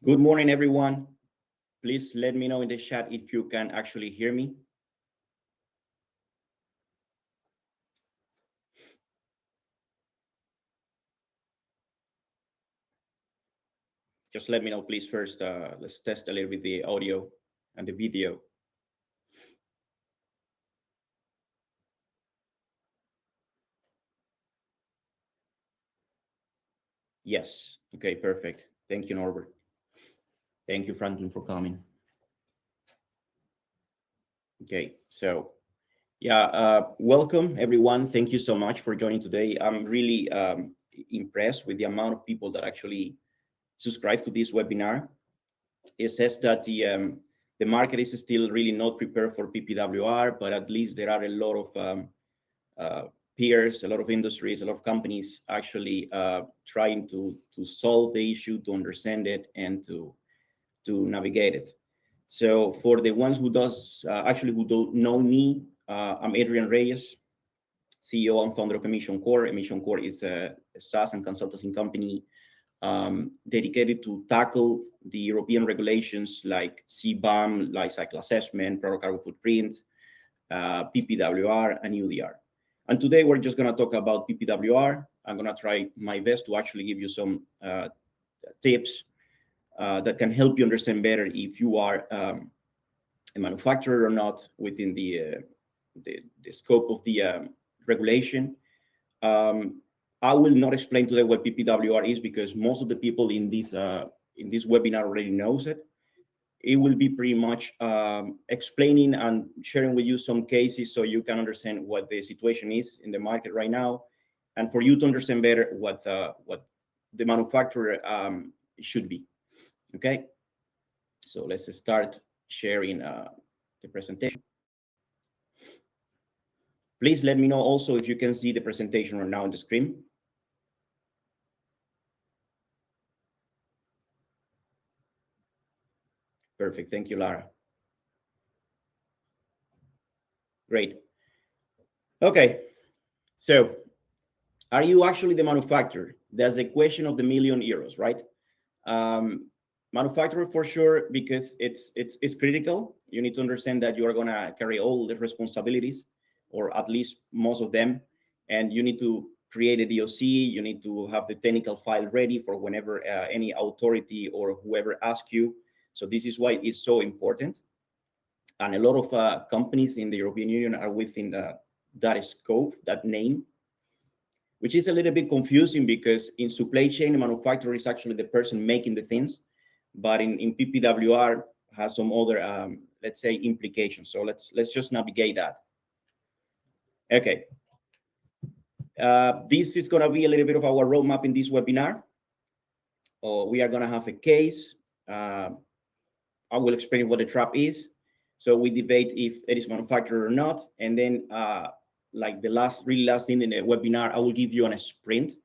Good morning, everyone. Please let me know in the chat if you can actually hear me. Just let me know, please, first. Let's test a little bit the audio and the video. Yes. Okay, perfect. Thank you, Norbert. Thank you, Franklin, for coming. Okay, so yeah, welcome, everyone. Thank you so much for joining today. I'm really impressed with the amount of people that actually subscribe to this webinar. It says that the market is still really not prepared for PPWR, but at least there are a lot of peers, a lot of industries, a lot of companies actually trying to solve the issue, to understand it, and to navigate it. So for the ones who don't know me, I'm Adrian Reyes, CEO and founder of Emission Core. Emission Core is a SaaS and consulting company dedicated to tackle the European regulations like CBAM, life cycle assessment, product carbon footprint, PPWR, and UDR. And today we're just going to talk about PPWR. I'm going to try my best to actually give you some tips that can help you understand better if you are a manufacturer or not within the scope of the regulation. I will not explain today what PPWR is because most of the people in this webinar already knows it. It will be pretty much explaining and sharing with you some cases so you can understand what the situation is in the market right now, and for you to understand better what the manufacturer should be. Okay, so let's start sharing the presentation. Please let me know also if you can see the presentation right now on the screen. Perfect. Thank you, Lara. Great. Okay. So, are you actually the manufacturer? That's a question of the €1,000,000, right? Manufacturer for sure, because it's critical. You need to understand that you are going to carry all the responsibilities, or at least most of them, and you need to create a DOC. You need to have the technical file ready for whenever any authority or whoever asks you. So this is why it's so important. And a lot of companies in the European Union are within that scope, that name, which is a little bit confusing because in supply chain, the manufacturer is actually the person making the things, but in PPWR has some other, let's say, implications. So let's just navigate that. Okay. This is going to be a little bit of our roadmap in this webinar. We are going to have a case. I will explain what the trap is. So we debate if it is manufactured or not. And then like the really last thing in the webinar, I will give you a sprint.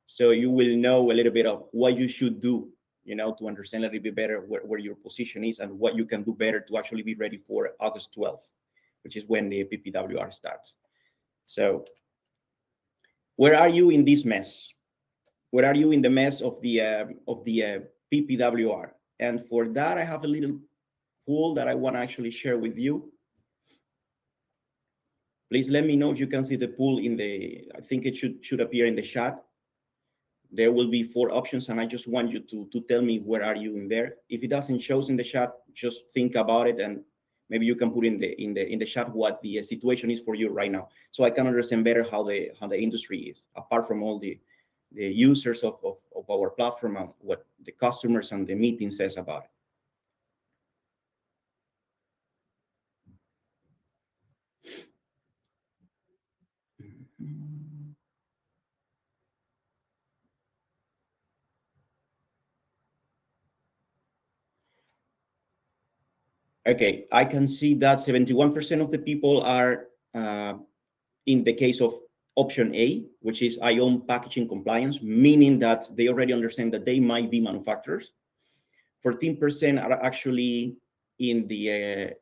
So you will know a little bit of what you should do, to understand a little bit better where your position is and what you can do better to actually be ready for August 12th, which is when the PPWR starts. So where are you in this mess? Where are you in the mess of the PPWR? And for that, I have a little pool that I want to actually share with you. Please let me know if you can see the pool I think it should appear in the chat. There will be 4 options, and I just want you to tell me where are you in there. If it doesn't show in the chat, just think about it, and maybe you can put in the chat what the situation is for you right now, so I can understand better how the industry is, apart from all the users of our platform and what the customers and the meeting says about it. Okay, I can see that 71% of the people are in the case of option A, which is I own packaging compliance, meaning that they already understand that they might be manufacturers. 14% are actually in the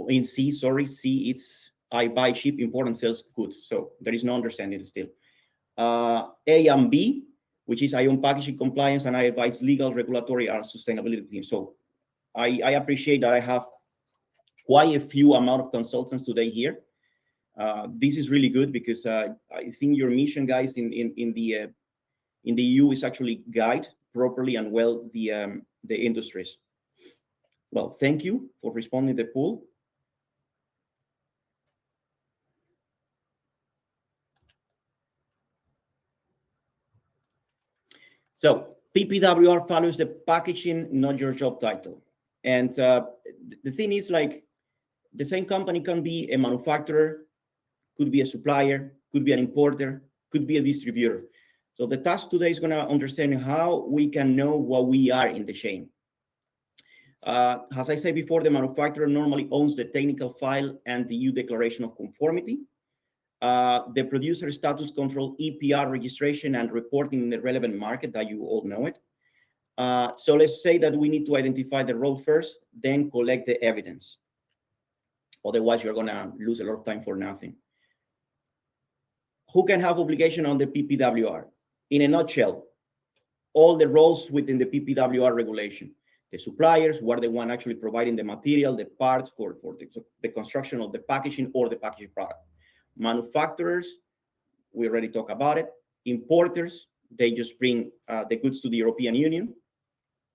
in C. Sorry, C is I buy, ship, import, and sell goods. So there is no understanding still. A and B, which is I own packaging compliance and I advise legal, regulatory, and sustainability teams. So I appreciate that I have quite a few amount of consultants today here. This is really good because I think your mission, guys, in the EU is actually guide properly and well the industries. Well, thank you for responding to the poll. So PPWR follows the packaging, not your job title. And the thing is, like, the same company can be a manufacturer, could be a supplier, could be an importer, could be a distributor. So the task today is going to understand how we can know what we are in the chain. As I said before, the manufacturer normally owns the technical file and the EU declaration of conformity. The producer status control, EPR registration and reporting in the relevant market that you all know it. So let's say that we need to identify the role first, then collect the evidence. Otherwise, you're going to lose a lot of time for nothing. Who can have obligation on the PPWR? In a nutshell, all the roles within the PPWR regulation. The suppliers, who are the one actually providing the material, the parts for the construction of the packaging or the packaging product. Manufacturers, we already talked about it. Importers, they just bring the goods to the European Union,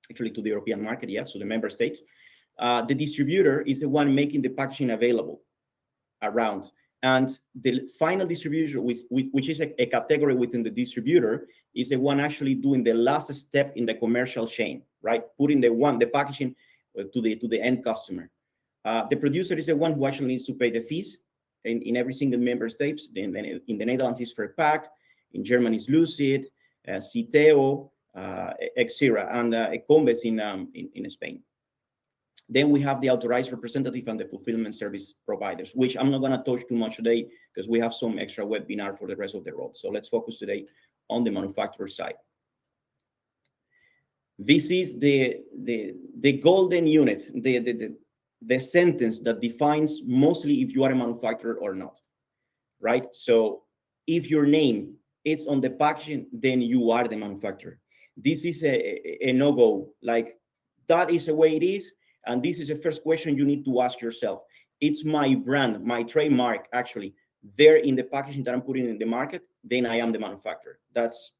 actually to the European market, yeah, so the member states. The distributor is the one making the packaging available around. And the final distributor, which is a category within the distributor, is the one actually doing the last step in the commercial chain, right? Putting the packaging to the end customer. The producer is the one who actually needs to pay the fees in every single member state. In the Netherlands is Verpack, in Germany is Lucid, Citeo, etc., and Ecombes in Spain. Then we have the authorized representative and the fulfillment service providers, which I'm not going to touch too much today because we have some extra webinar for the rest of the road. So let's focus today on the manufacturer side. This is the golden unit, the sentence that defines mostly if you are a manufacturer or not, right? So if your name is on the packaging, then you are the manufacturer. This is a no-go. Like, that is the way it is. And this is the first question you need to ask yourself. It's my brand, my trademark, actually, there in the packaging that I'm putting in the market, then I am the manufacturer. That's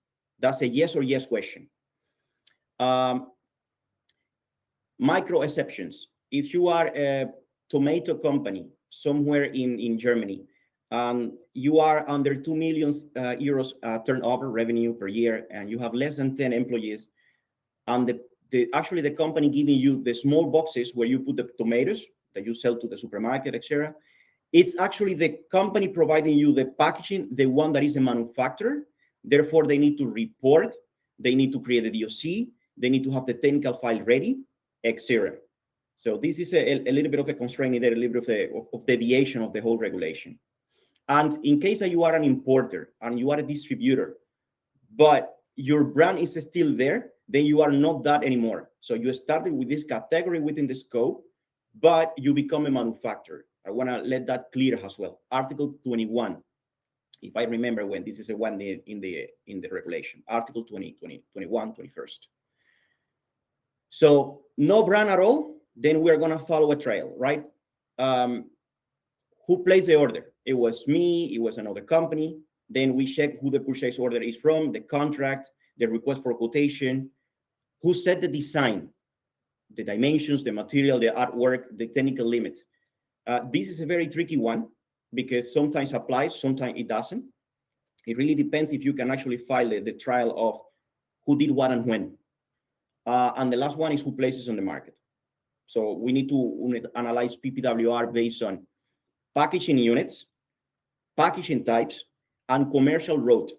a yes or yes question. Micro exceptions. If you are a tomato company somewhere in Germany, you are under 2 million euros turnover revenue per year, and you have less than 10 employees, and actually the company giving you the small boxes where you put the tomatoes that you sell to the supermarket, etc. It's actually the company providing you the packaging, the one that is a manufacturer. Therefore, they need to report, they need to create a DOC, they need to have the technical file ready, etc. So this is a little bit of a constraint there, a little bit of deviation of the whole regulation. And in case that you are an importer and you are a distributor, but your brand is still there, then you are not that anymore. So you started with this category within the scope, but you become a manufacturer. I want to let that clear as well. Article 21, if I remember when, this is the one in the regulation. Article 21, 21st. So no brand at all, then we're going to follow a trail, right? Who placed the order? It was me, it was another company. Then we check who the purchase order is from, the contract, the request for quotation, who set the design, the dimensions, the material, the artwork, the technical limits. This is a very tricky one because sometimes applies, sometimes it doesn't. It really depends if you can actually file the trial of who did what and when. And the last one is who places on the market. So we need to analyze PPWR based on packaging units, packaging types, and commercial route.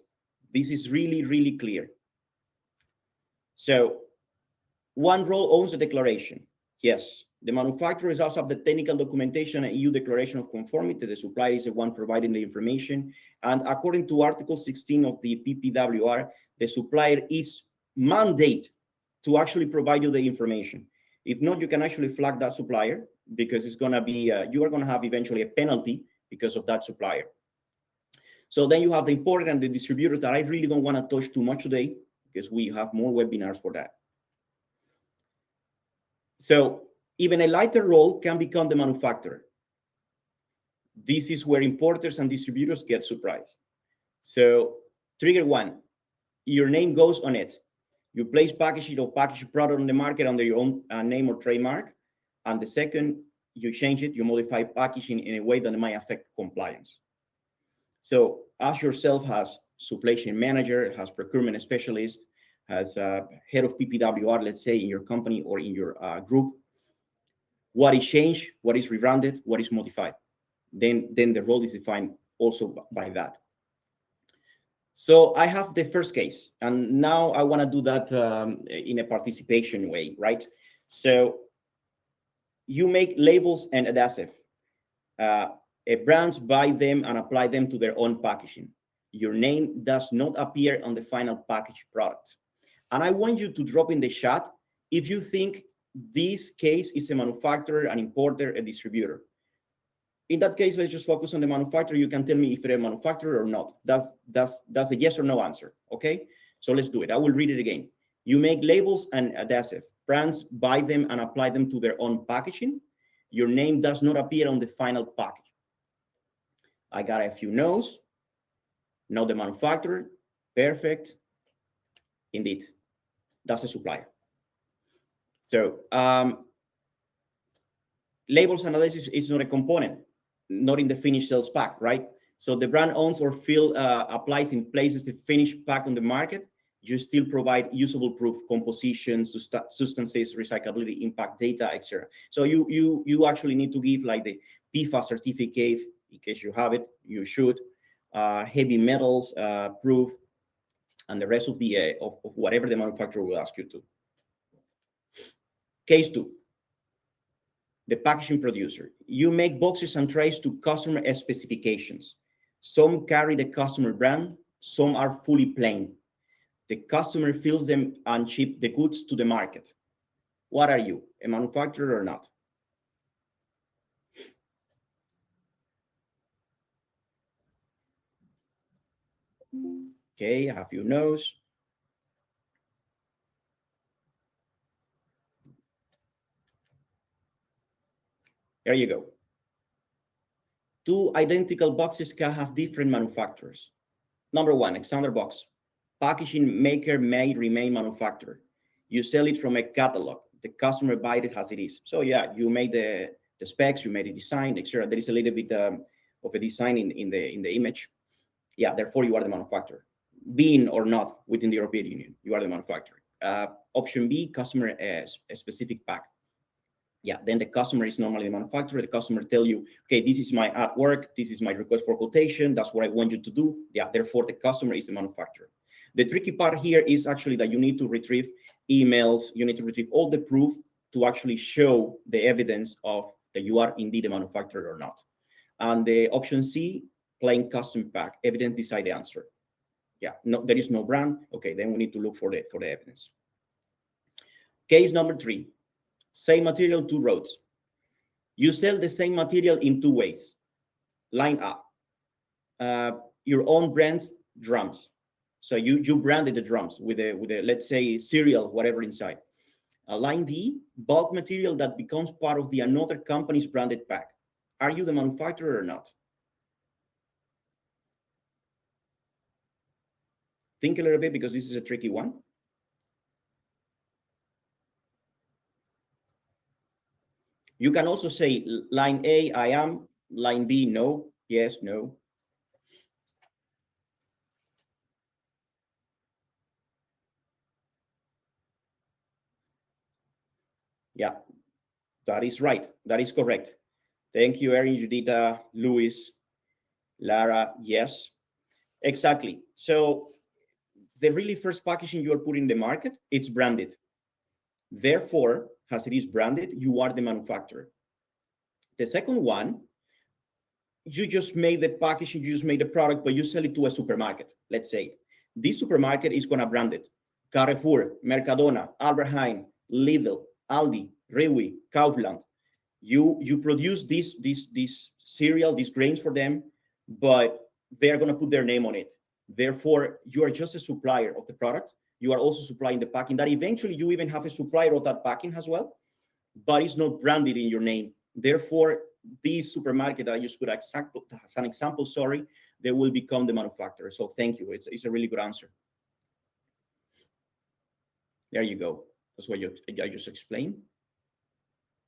This is really, really clear. So one role owns the declaration. Yes, the manufacturer is also the technical documentation and EU declaration of conformity. The supplier is the one providing the information. And according to Article 16 of the PPWR, the supplier is mandated to actually provide you the information. If not, you can actually flag that supplier because it's going to be, you are going to have eventually a penalty because of that supplier. So then you have the importer and the distributors that I really don't want to touch too much today. because we have more webinars for that. So even a lighter role can become the manufacturer. This is where importers and distributors get surprised. So trigger one, your name goes on it. You place packaging or packaged product on the market under your own name or trademark. And the second, you change it, you modify packaging in a way that might affect compliance. So as yourself has supply chain manager, has procurement specialist, has head of PPWR, let's say in your company or in your group, what is changed, what is rebranded, what is modified. Then the role is defined also by that. So I have the first case, and now I want to do that in a participation way, right? So you make labels and adhesive. Brands buy them and apply them to their own packaging. Your name does not appear on the final package product. And I want you to drop in the chat if you think this case is a manufacturer, an importer, a distributor. In that case, let's just focus on the manufacturer. You can tell me if they're a manufacturer or not. That's a yes or no answer, okay? So let's do it. I will read it again. You make labels and adhesive. Brands buy them and apply them to their own packaging. Your name does not appear on the final package. I got a few no's. Not the manufacturer. Perfect. Indeed, that's a supplier. So labels and adhesives is not a component, not in the finished sales pack, right? So the brand owns or fill applies in places the finished pack on the market. You still provide usable proof, composition, substances, recyclability, impact data, etc. So you actually need to give like the PFAS certificate in case you have it. You should heavy metals proof, and the rest of the of whatever the manufacturer will ask you to. Case two. The packaging producer. You make boxes and trays to customer specifications. Some carry the customer brand, some are fully plain. The customer fills them and ship the goods to the market. What are you, a manufacturer or not? Okay, I have few no's. There you go. Two identical boxes can have different manufacturers. Number one, Alexander box. Packaging maker may remain manufacturer. You sell it from a catalog. The customer buys it as it is. So yeah, you made the specs, you made the design, etc. There is a little bit of a design in the image. Yeah, therefore you are the manufacturer. Being or not within the European Union, you are the manufacturer. Option B, customer a specific pack. Yeah, then the customer is normally the manufacturer. The customer tell you, okay, this is my artwork, this is my request for quotation, that's what I want you to do. Yeah, therefore the customer is the manufacturer. The tricky part here is actually that you need to retrieve emails, you need to retrieve all the proof to actually show the evidence of that you are indeed a manufacturer or not. And the option C, plain custom pack, evidence decide the answer. Yeah, no, there is no brand. Okay, then we need to look for the evidence. Case number three. Same material, two roads. You sell the same material in two ways. Line up. Your own brand's drums. So you branded the drums with a let's say cereal, whatever inside. Line D, bulk material that becomes part of the another company's branded pack. Are you the manufacturer or not? Think a little bit because this is a tricky one. You can also say line A, I am, line B, no, yes, no. Yeah, that is right. That is correct. Thank you, Erin, Judita, Luis, Lara. Yes, exactly. So the really first packaging you are putting in the market, it's branded. Therefore, as it is branded, you are the manufacturer. The second one, you just made the packaging, you just made the product, but you sell it to a supermarket. Let's say this supermarket is going to brand it. Carrefour, Mercadona, Albert Heijn, Lidl, Aldi, Rewe, Kaufland. You produce this cereal, these grains for them, but they're going to put their name on it. Therefore, you are just a supplier of the product. you are also supplying the packing, that eventually you even have a supplier of that packing as well, but it's not branded in your name. Therefore, this supermarket that I just put as an example, sorry, they will become the manufacturer. So thank you. It's a really good answer. There you go. That's what I just explained.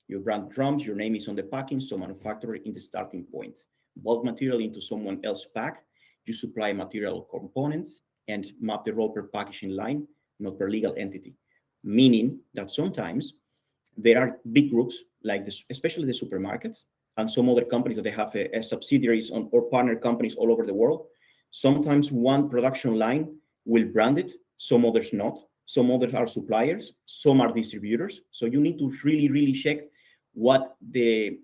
Your brand drums, your name is on the packing, so manufacturer in the starting point. Bulk material into someone else's pack. You supply material components and map the role per packaging line, not per legal entity. Meaning that sometimes there are big groups like this, especially the supermarkets and some other companies that they have a subsidiaries on, or partner companies all over the world. Sometimes one production line will brand it, some others not. Some others are suppliers, some are distributors. So you need to really, really check what the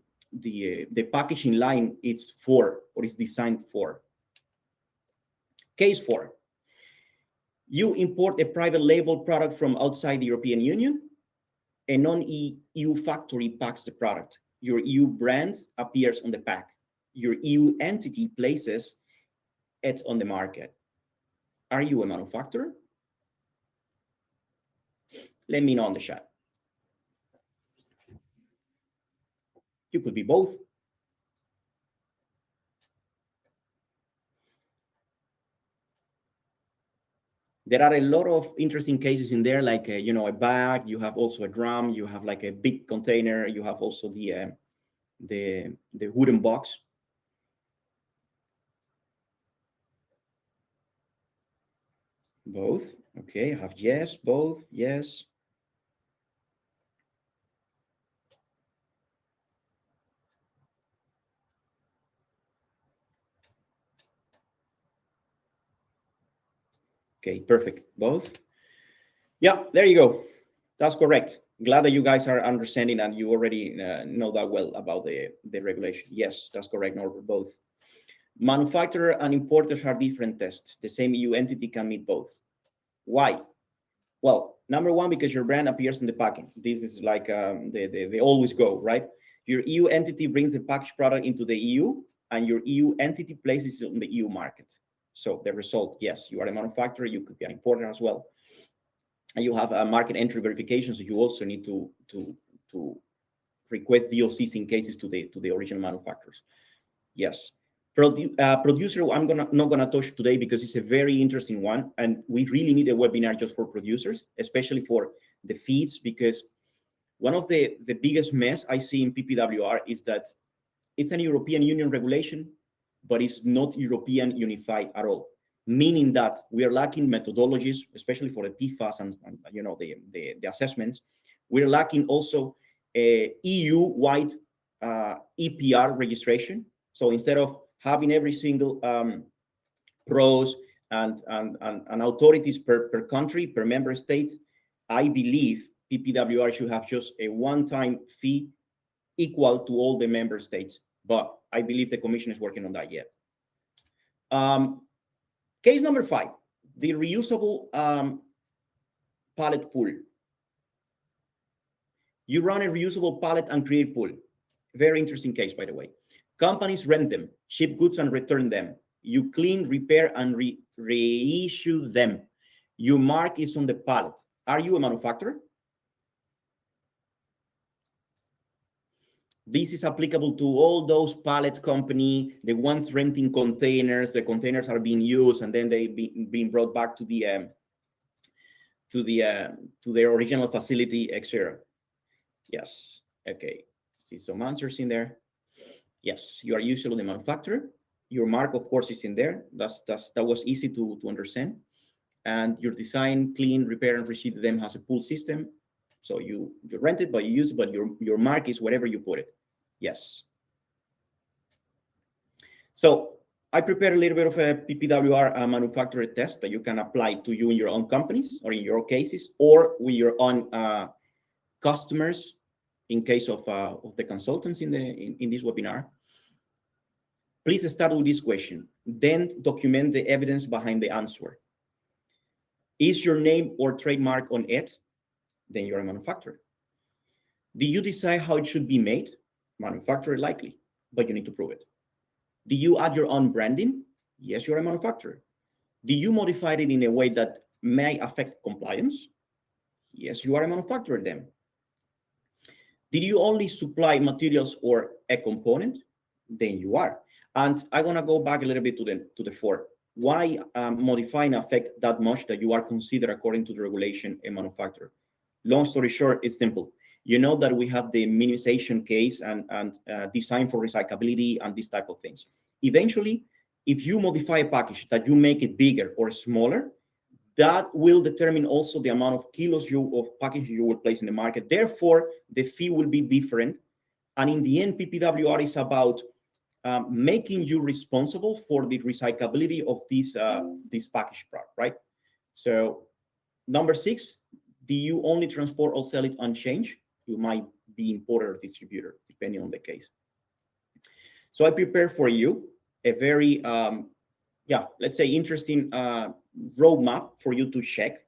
packaging line is for or is designed for. Case 4. You import a private label product from outside the European Union. A non-EU factory packs the product. Your EU brand appears on the pack. Your EU entity places it on the market. Are you a manufacturer? Let me know in the chat. You could be both. There are a lot of interesting cases in there, like a bag. You have also a drum. You have like a big container. You have also the wooden box. Both. Okay, I have yes, both, yes. Okay, perfect. Both. Yeah, there you go. That's correct. Glad that you guys are understanding and you already know that well about the regulation. Yes, that's correct, Norbert, both. Manufacturer and importers are different tests. The same EU entity can meet both. Why? Well, number one, because your brand appears in the packing. This is like they always go, right? Your EU entity brings the packaged product into the EU and your EU entity places it on the EU market. So the result, yes, you are a manufacturer, you could be an importer as well. And you have a market entry verification, so you also need to request DOCs in cases to the original manufacturers. Yes. Producer, I'm not gonna touch today because it's a very interesting one, and we really need a webinar just for producers, especially for the feeds, because one of the biggest mess I see in PPWR is that it's an European Union regulation, but it's not European unified at all. Meaning that we are lacking methodologies, especially for the PFAS and the assessments. We're lacking also a EU-wide EPR registration. So instead of having every single pros and authorities per country, per member states, I believe PPWR should have just a one-time fee equal to all the member states. But I believe the Commission is working on that yet. Case number 5, the reusable pallet pool. You run a reusable pallet and create pool. Very interesting case, by the way. Companies rent them, ship goods and return them. You clean, repair, and reissue them. Your mark is on the pallet. Are you a manufacturer? This is applicable to all those pallet company, the ones renting containers. The containers are being used and then they being brought back to their original facility, etc. Yes. Okay. See some answers in there. Yes, you are usually the manufacturer. Your mark, of course, is in there. That was easy to understand. And your design, clean, repair, and receive them has a pool system. So you rent it, but you use it, but your mark is wherever you put it. Yes. So I prepared a little bit of a PPWR manufacturer test that you can apply to you in your own companies or in your cases, or with your own customers in case of the consultants in this webinar. Please start with this question, then document the evidence behind the answer. Is your name or trademark on it? Then you're a manufacturer. Do you decide how it should be made? Manufacturer likely, but you need to prove it. Do you add your own branding? Yes, you're a manufacturer. Do you modify it in a way that may affect compliance? Yes, you are a manufacturer then. Did you only supply materials or a component? Then you are. And I want to go back a little bit to the four. Why modifying affect that much that you are considered according to the regulation a manufacturer? Long story short, it's simple. You know that we have the minimization case and design for recyclability and these type of things. Eventually, if you modify a package that you make it bigger or smaller, that will determine also the amount of kilos of package you will place in the market. Therefore, the fee will be different. And in the end, PPWR is about making you responsible for the recyclability of this package product, right? So number 6, do you only transport or sell it unchanged? You might be importer or distributor, depending on the case. So I prepared for you a very, let's say interesting roadmap for you to check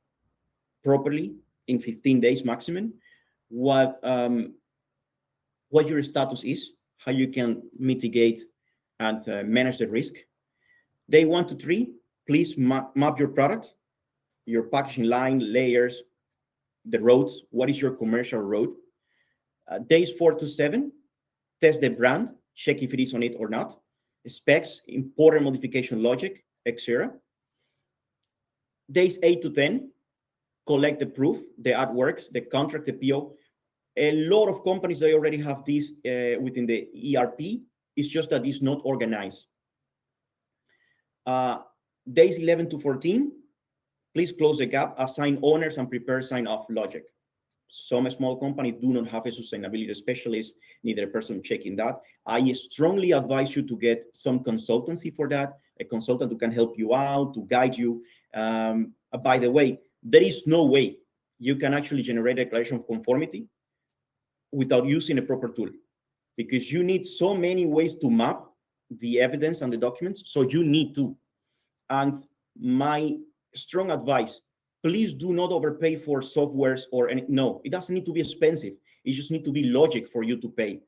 properly in 15 days maximum what your status is, how you can mitigate and manage the risk. Day 1 to 3, please map your product, your packaging line, layers, the roads. What is your commercial road? Days 4 to 7, test the brand, check if it is on it or not. Specs, important modification logic, etc. Days 8 to 10, collect the proof, the artworks, the contract, the PO. A lot of companies, they already have this within the ERP. It's just that it's not organized. Days 11 to 14, please close the gap, assign owners and prepare sign-off logic. Some small companies do not have a sustainability specialist, neither a person checking that. I strongly advise you to get some consultancy for that, a consultant who can help you out, to guide you. By the way, there is no way you can actually generate a declaration of conformity without using a proper tool, because you need so many ways to map the evidence and the documents. So you need to. And my strong advice, please do not overpay for softwares or any. No, it doesn't need to be expensive. It just need to be logic for you to pay.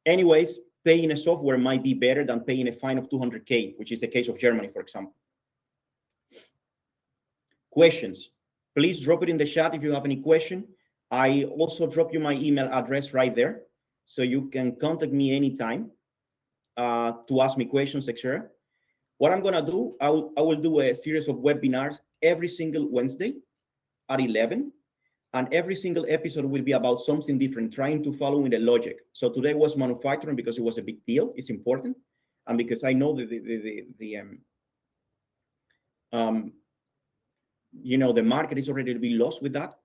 Anyways, paying a software might be better than paying a fine of 200K, which is the case of Germany, for example. Questions, please drop it in the chat if you have any question. I also drop you my email address right there, so you can contact me anytime to ask me questions, etc. What I'm gonna do, I will do a series of webinars every single Wednesday at 11, and every single episode will be about something different, trying to follow in the logic. So today was manufacturing because it was a big deal, it's important, and because I know the market is already to be lost with that.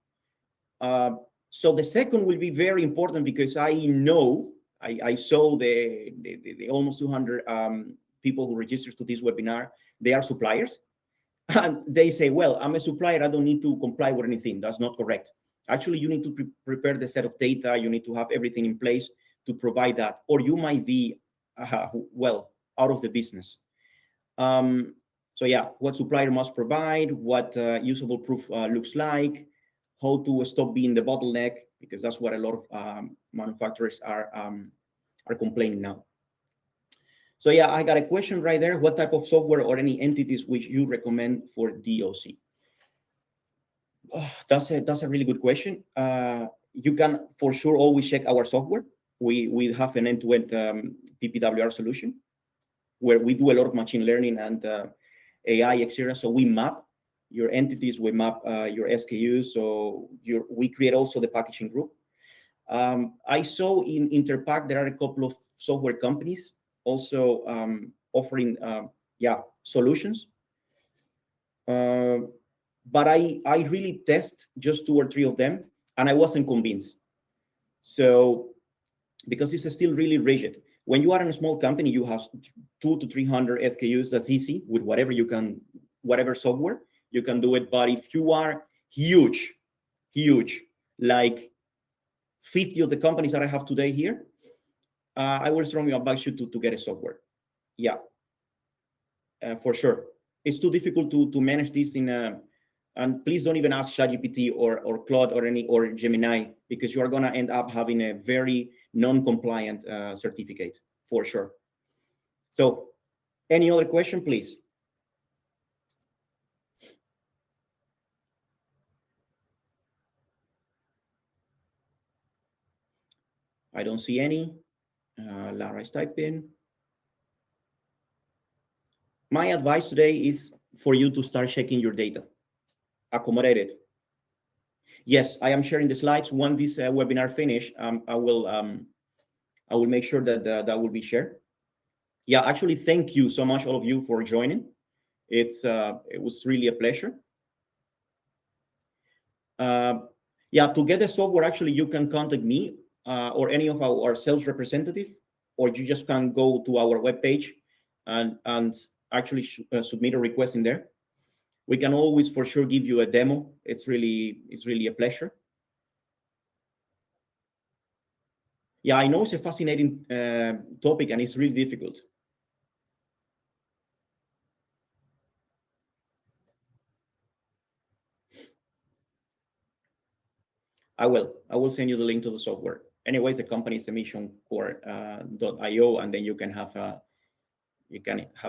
So the second will be very important because I know I saw the almost 200 people who registered to this webinar. They are suppliers, and they say, well, I'm a supplier, I don't need to comply with anything. That's not correct. Actually, you need to prepare the set of data, you need to have everything in place to provide that, or you might be well out of the business. So yeah, what supplier must provide, what usable proof looks like, how to stop being the bottleneck, because that's what a lot of manufacturers are complaining now. So yeah, I got a question right there. What type of software or any entities which you recommend for DOC? Oh, that's a really good question. You can for sure always check our software. We have an end-to-end PPWR solution where we do a lot of machine learning and AI, etc. So we map your entities, we map your SKUs. So we create also the packaging group. I saw in Interpack there are a couple of software companies also offering solutions. But I really test just 2 or 3 of them, and I wasn't convinced. So because it's still really rigid. When you are in a small company, you have 200 to 300 SKUs. That's easy with whatever software you can do it. But if you are huge, like 50 of the companies that I have today here, I will strongly advise you to get a software. Yeah, for sure. It's too difficult to manage this and please don't even ask ChatGPT or Claude or Gemini, because you are going to end up having a very non-compliant certificate for sure. So any other question, please? I don't see any. Lara is typing. My advice today is for you to start checking your data. Accommodate it. Yes, I am sharing the slides. When this webinar finish, I will make sure that that will be shared. Yeah, actually, thank you so much, all of you, for joining. It was really a pleasure. Yeah, to get the software, actually, you can contact me or any of our sales representative, or you just can go to our webpage and actually submit a request in there. We can always for sure give you a demo. It's really a pleasure. Yeah, I know it's a fascinating topic and it's really difficult. I will send you the link to the software. Anyways, the company is emissioncore.io, and then you can have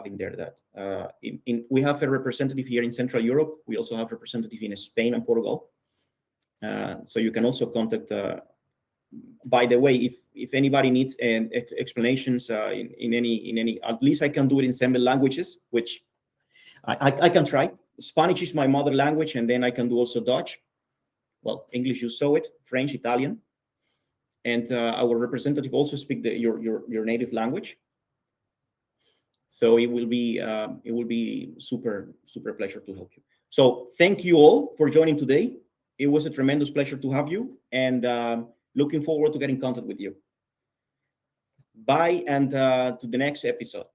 in there that we have a representative here in Central Europe. We also have representative in Spain and Portugal. So you can also contact. By the way, if anybody needs explanations in any, at least I can do it in several languages, which I can try. Spanish is my mother language, and then I can do also Dutch. Well, English, you saw it, French, Italian, and our representative also speak your native language. So it will be super pleasure to help you. So thank you all for joining today. It was a tremendous pleasure to have you, and looking forward to getting in contact with you. Bye, and to the next episode.